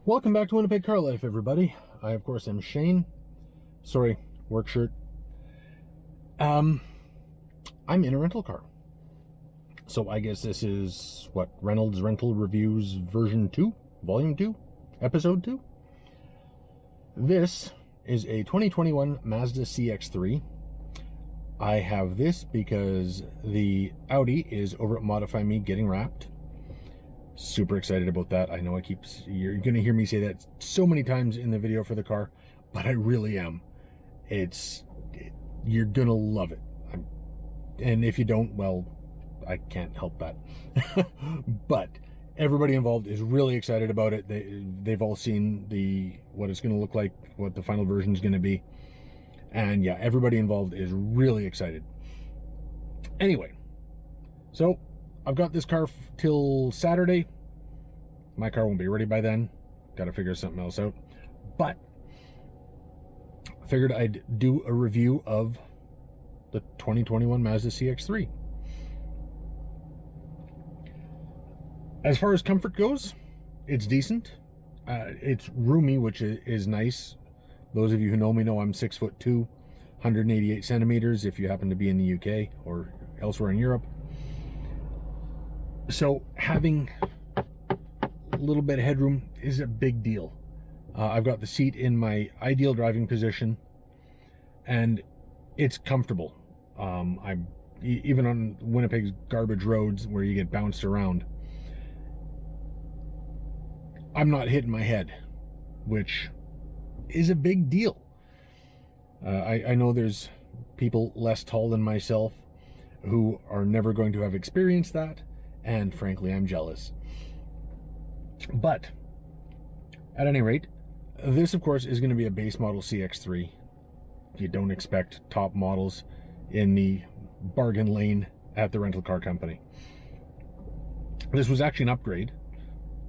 Welcome back to Winnipeg Car Life, everybody. I, of course, am Shane. Sorry, work shirt. I'm in a rental car. So I guess this is, Reynolds Rental Reviews version 2? Volume 2? Episode 2? This is a 2021 Mazda CX3. I have this because the Audi is over at ModifyMe getting wrapped. Super excited about that. I know you're going to hear me say that so many times in the video for the car, but I really am. You're going to love it. And if you don't, well, I can't help that. But everybody involved is really excited about it. They've all seen what it's going to look like, what the final version is going to be. And yeah, everybody involved is really excited. Anyway, so I've got this car till Saturday. My car won't be ready by then. Got to figure something else out. But I figured I'd do a review of the 2021 Mazda CX3. As far as comfort goes, it's decent. It's roomy, which is nice. Those of you who know me know I'm 6'2", 188 centimeters if you happen to be in the UK or elsewhere in Europe. So having a little bit of headroom is a big deal. I've got the seat in my ideal driving position, and it's comfortable. I'm even on Winnipeg's garbage roads where you get bounced around. I'm not hitting my head, which is a big deal. I know there's people less tall than myself who are never going to have experienced that. And frankly, I'm jealous. But at any rate, this, of course, is going to be a base model CX3. You don't expect top models in the bargain lane at the rental car company. This was actually an upgrade.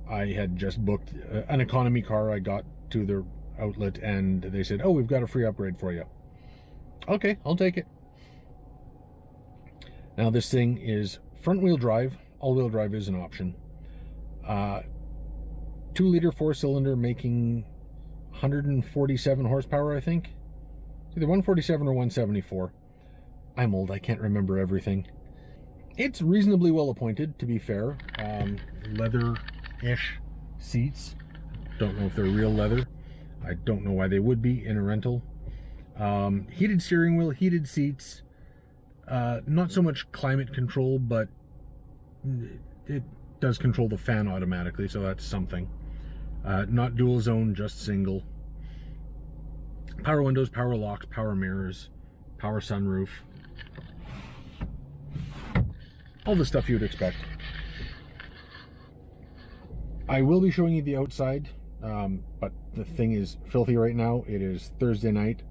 I had just booked an economy car. I got to the outlet and they said, "Oh, we've got a free upgrade for you." Okay, I'll take it. Now, this thing is front-wheel drive. All-wheel drive is an option. 2-liter 4-cylinder making 147 horsepower, I think. It's either 147 or 174. I'm old, I can't remember everything. It's reasonably well appointed, to be fair. Leather-ish seats. Don't know if they're real leather. I don't know why they would be in a rental. Heated steering wheel, heated seats. Not so much climate control, but it does control the fan automatically, so that's something. Not dual zone, just single. Power windows, power locks, power mirrors, power sunroof. All the stuff you would expect. I will be showing you the outside, but the thing is filthy right now. It is Thursday night,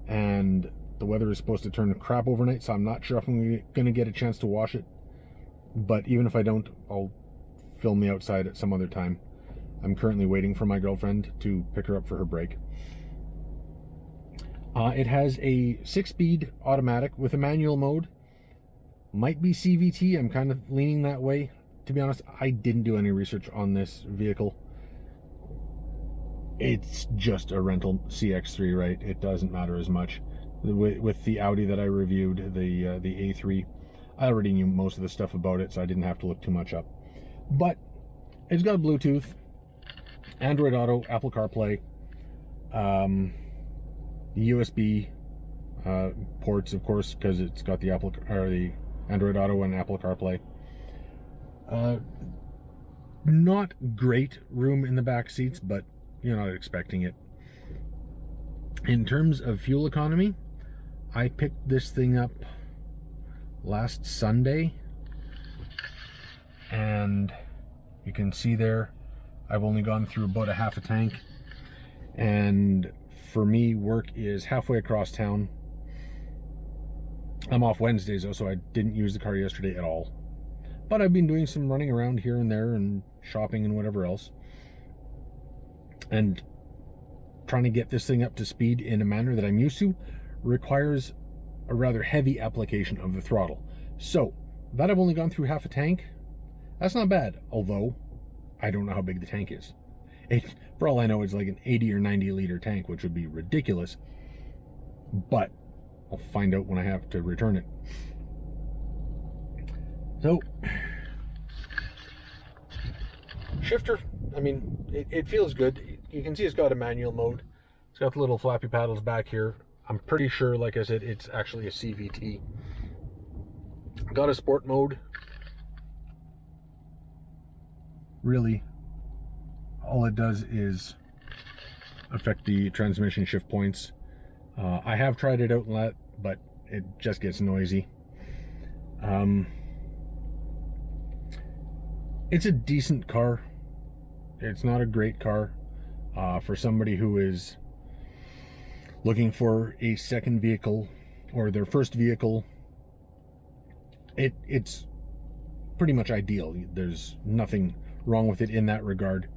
and the weather is supposed to turn crap overnight, so I'm not sure if I'm going to get a chance to wash it. But even if I don't, I'll film the outside at some other time. I'm currently waiting for my girlfriend to pick her up for her break. It has a 6-speed automatic with a manual mode. Might be CVT. I'm kind of leaning that way. To be honest, I didn't do any research on this vehicle. It's just a rental CX3, right? It doesn't matter as much. With the Audi that I reviewed, the A3, I already knew most of the stuff about it, so I didn't have to look too much up. But it's got Bluetooth, Android Auto, Apple CarPlay, USB ports, of course, because it's got the Android Auto and Apple CarPlay. Not great room in the back seats, but you're not expecting it. In terms of fuel economy, I picked this thing up last Sunday, and you can see there I've only gone through about a half a tank, and for me, work is halfway across town. I'm off Wednesdays though, so I didn't use the car yesterday at all, but I've been doing some running around here and there and shopping and whatever else, and trying to get this thing up to speed in a manner that I'm used to requires a rather heavy application of the throttle. So that I've only gone through half a tank, that's not bad, although I don't know how big the tank is. For all I know, it's like an 80 or 90 liter tank, which would be ridiculous. But I'll find out when I have to return it. So, shifter, I mean, it feels good. You can see it's got a manual mode. It's got the little flappy paddles back here. I'm pretty sure, like I said, it's actually a CVT. Got a sport mode. Really, all it does is affect the transmission shift points. I have tried it out and that, but it just gets noisy. It's a decent car. It's not a great car. For somebody who is looking for a second vehicle or their first vehicle, it's pretty much ideal. There's nothing wrong with it in that regard.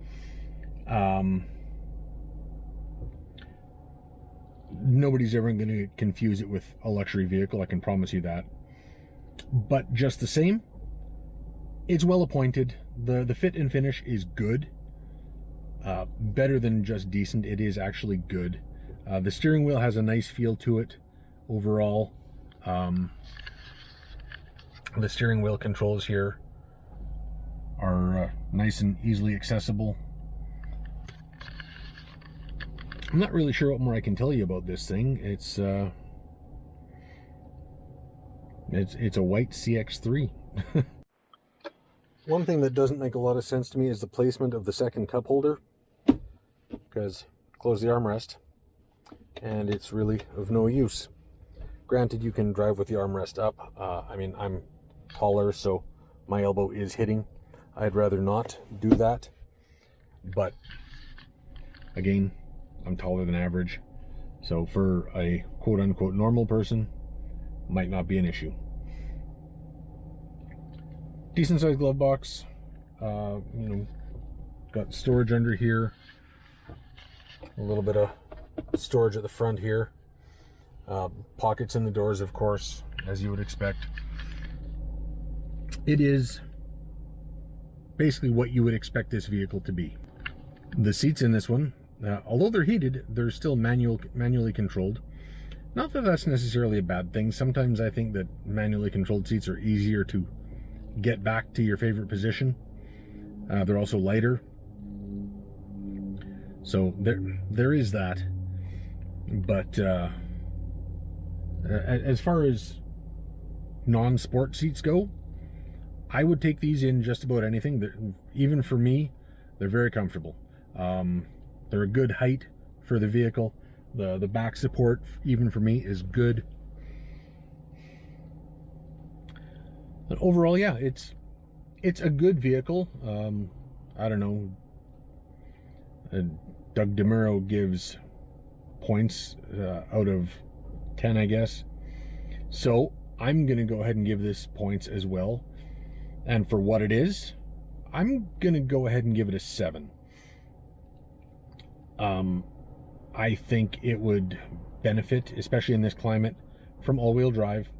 Nobody's ever going to confuse it with a luxury vehicle, I can promise you that. But just the same, it's well appointed. The fit and finish is good. Better than just decent. It is actually good. The steering wheel has a nice feel to it overall. The steering wheel controls here are nice and easily accessible. I'm not really sure what more I can tell you about this thing. It's a white CX3. One thing that doesn't make a lot of sense to me is the placement of the second cup holder, because close the armrest and it's really of no use. Granted, you can drive with the armrest up. I mean, I'm taller, so my elbow is hitting. I'd rather not do that, but again, I'm taller than average, so for a quote-unquote normal person, might not be an issue. Decent sized glove box. You know, got storage under here, a little bit of storage at the front here, pockets in the doors, of course, as you would expect. It is basically what you would expect this vehicle to be. The seats in this one, although they're heated, they're still manually controlled. Not that that's necessarily a bad thing. Sometimes I think that manually controlled seats are easier to get back to your favorite position. They're also lighter, so there is that. But as far as non-sport seats go, I would take these in just about anything. Even for me, they're very comfortable. They're a good height for the vehicle. The back support, even for me, is good. But overall, yeah, it's a good vehicle. I don't know. Doug DeMuro gives points out of 10, I guess. So I'm going to go ahead and give this points as well. And for what it is, I'm going to go ahead and give it a 7. I think it would benefit, especially in this climate, from all-wheel drive.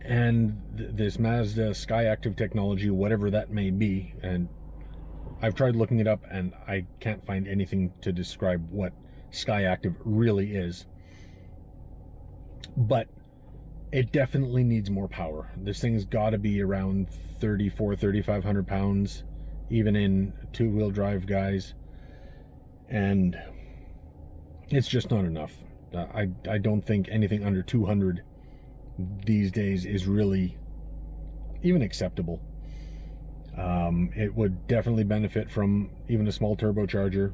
And this Mazda SkyActiv technology, whatever that may be, and I've tried looking it up and I can't find anything to describe what SkyActiv really is. But it definitely needs more power. This thing's got to be around 3,500 pounds, even in two-wheel drive guys. And it's just not enough. I don't think anything under 200 these days is really even acceptable. It would definitely benefit from even a small turbocharger.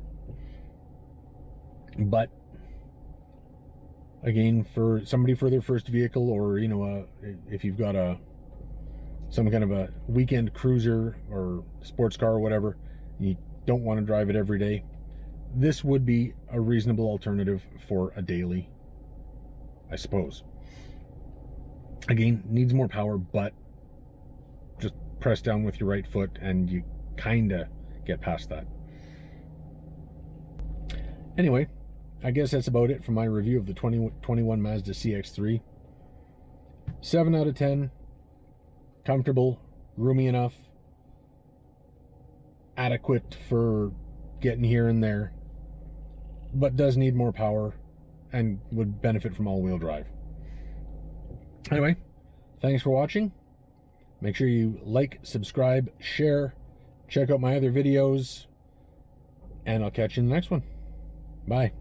But again, for somebody for their first vehicle, or you know, if you've got some kind of a weekend cruiser or sports car or whatever, you don't want to drive it every day, this would be a reasonable alternative for a daily, I suppose. Again, needs more power, but just press down with your right foot and you kind of get past that. Anyway, I guess that's about it for my review of the 2021 Mazda CX3. 7 out of 10. Comfortable, roomy enough, adequate for getting here and there, but does need more power and would benefit from all-wheel drive. Anyway, thanks for watching. Make sure you like, subscribe, share, check out my other videos, and I'll catch you in the next one. Bye.